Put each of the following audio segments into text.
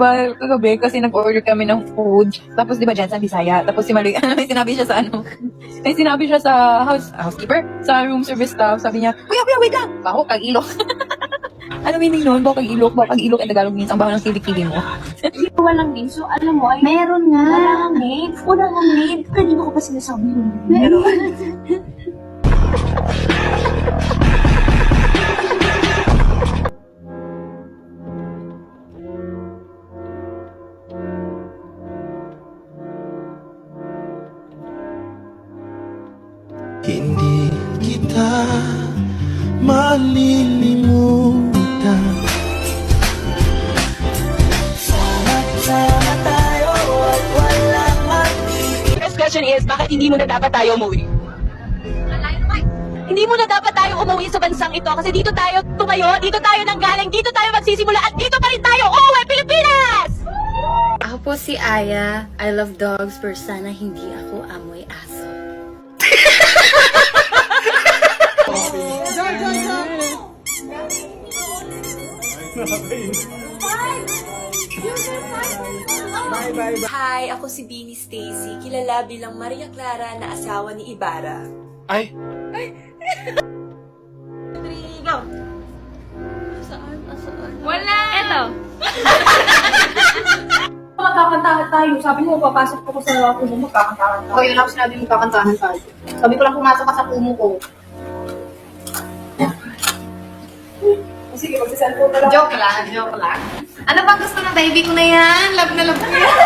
ba, kagabi kasi nag-order kami ng food. Tapos di ba dyan sa Bisaya? Tapos si Maloy, may sinabi siya sa may sinabi siya sa housekeeper, sa room service staff. Sabi niya, kuya, wait lang. Baho kang ilok. Ano meaning nun? Baho kang ilok. Baho kang ilok. Ang Tagalog means, ang baho ng kilikili mo. Walang name. So, alam mo, ay meron nga. Walang name. Walang name. Kanino ko pa sinasabi yun? Meron. Hindi kita malilimutan. Sama tayo at walang mati. First question is, bakit hindi mo na dapat tayo umuwi? Hindi mo na dapat tayo umuwi sa bansang ito kasi dito tayo tumayo, dito tayo nanggaling, dito tayo magsisimula at dito pa rin tayo uuwi, Pilipinas! Ako po si Aya. I love dogs pero sana hindi ako amoy aso. Hi, ako si Beanie Stacy, kilala bilang Maria Clara na asawa ni Ibarra. Ay, Wala! Eto. Magkakantahan tayo. Sabi mo, papasok ko sa kumo, magkakantahan tayo. Okay, yun ako sinabi mo, magkakantahan tayo. Sabi ko lang pumasok ka sa kumo ko. Sige, magsiselfone na lang. Joke lang. Ano bang gusto ng baby ko na yan? Love na love ko yan.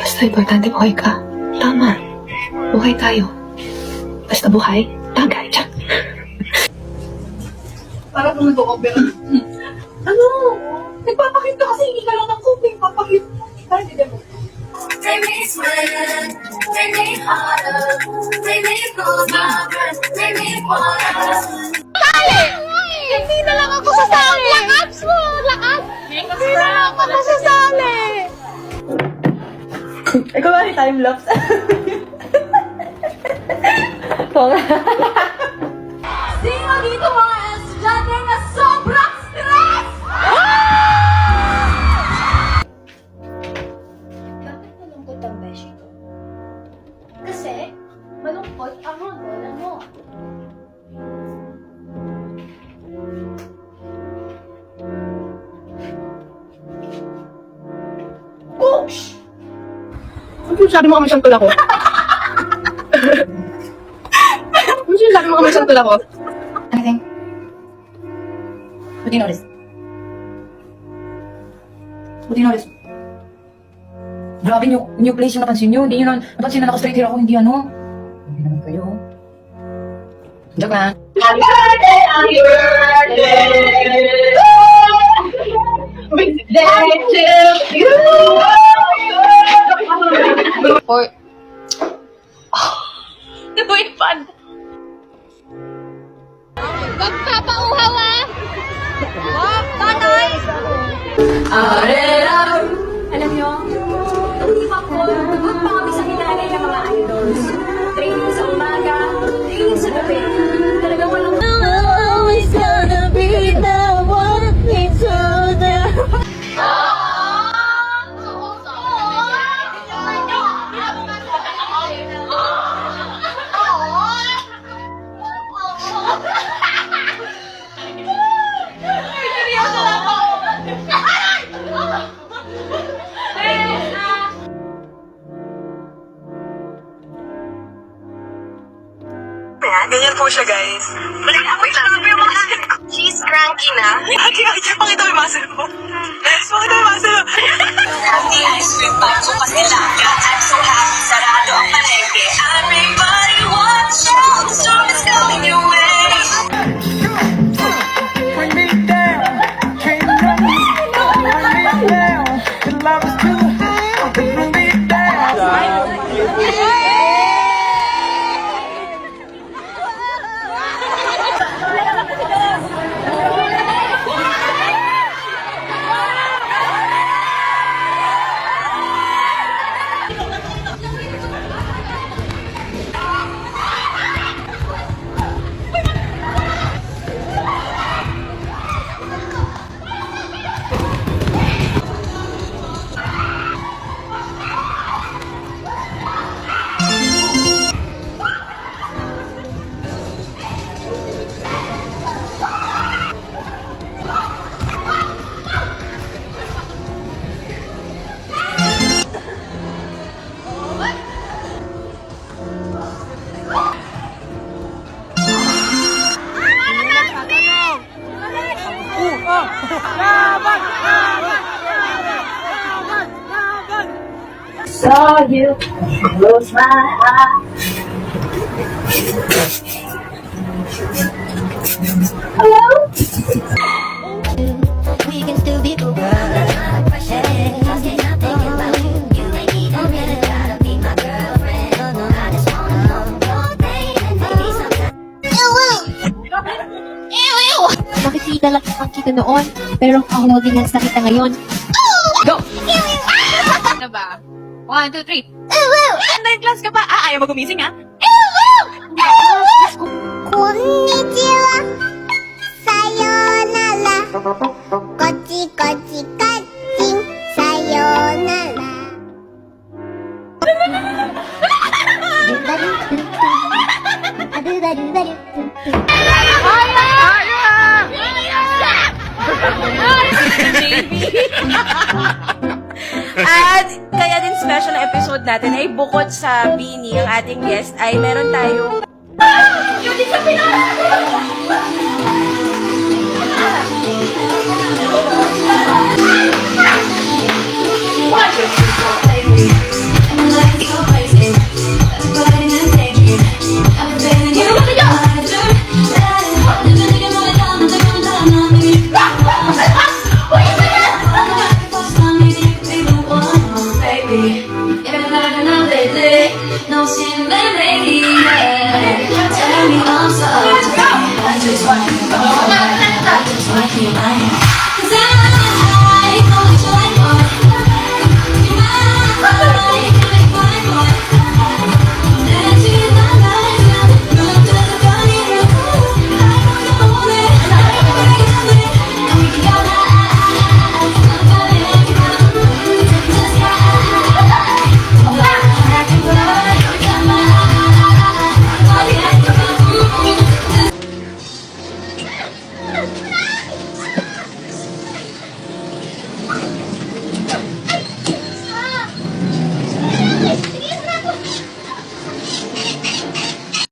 Basta importante buhay ka. Tama. Buhay tayo. Basta buhay, tagay. Tiyak. Para tumundo ko, pero... Ano? Nagpapakita kasi hindi ka lang ng coping. Papakita mo. Parang hindi mo. Hindi na lang ako sasali! Lakas mo! Lakas! Hindi na lang ako sasali! Ikaw ba ni time-lapse? Sino dito mga estudyante na sobrang stress? Bakit malungkot ang beshi ko? Kasi malungkot ang lola mo. Oops! Ano sinasabi mo kami siyang ako? Ano sinasabi mo kami siyang ako? Anything? What do you notice? What do you notice? Grabe, new place yung napansin nyo. Hindi nyo napansin na naka-straight hair ako, hindi ano. Hindi naman kayo. Joke lang. Happy birthday! Happy birthday! Birthday to you! Or, Nabuhin pan. Magpapauhaw ah! Wag, tanay! Alam nyo, hindi pa po, pagod pa kami sa kinalay ng mga idols. Training sa umaga, training sa gabi. Talagang walang... Always gonna be the one into the... Ganyan po siya, guys. Balik ako yung muscle ko. She's cranky na. Ate, pakita mo yung muscle mo. Pakita mo yung muscle mo. Happy ice cream pa, bukas nilaga. I'm so happy, sarado ang palengke. Everybody watch out, the storm is coming your way. bring me down. Can't run me down. The love is too high. Bring me down. you close my eyes. Hello? We can still be cool. Hey, I'm thinking about you. You ain't even really gotta be my girlfriend. I just wanna know your name and maybe sometime. Nakikita lang ang kita noon, pero ang holding hands na kita ngayon. Go! Ano ba? 1, 2, 3. Online class ka pa? Ah, ayaw mo gumising, ha? Konnichiwa. Sayonara. Kochi kochi kaching. Sayonara. At kaya din special na episode natin ay bukod sa Bini, ang ating guest, ay meron tayong No sin baby, tell me I'm sorry. I just want you to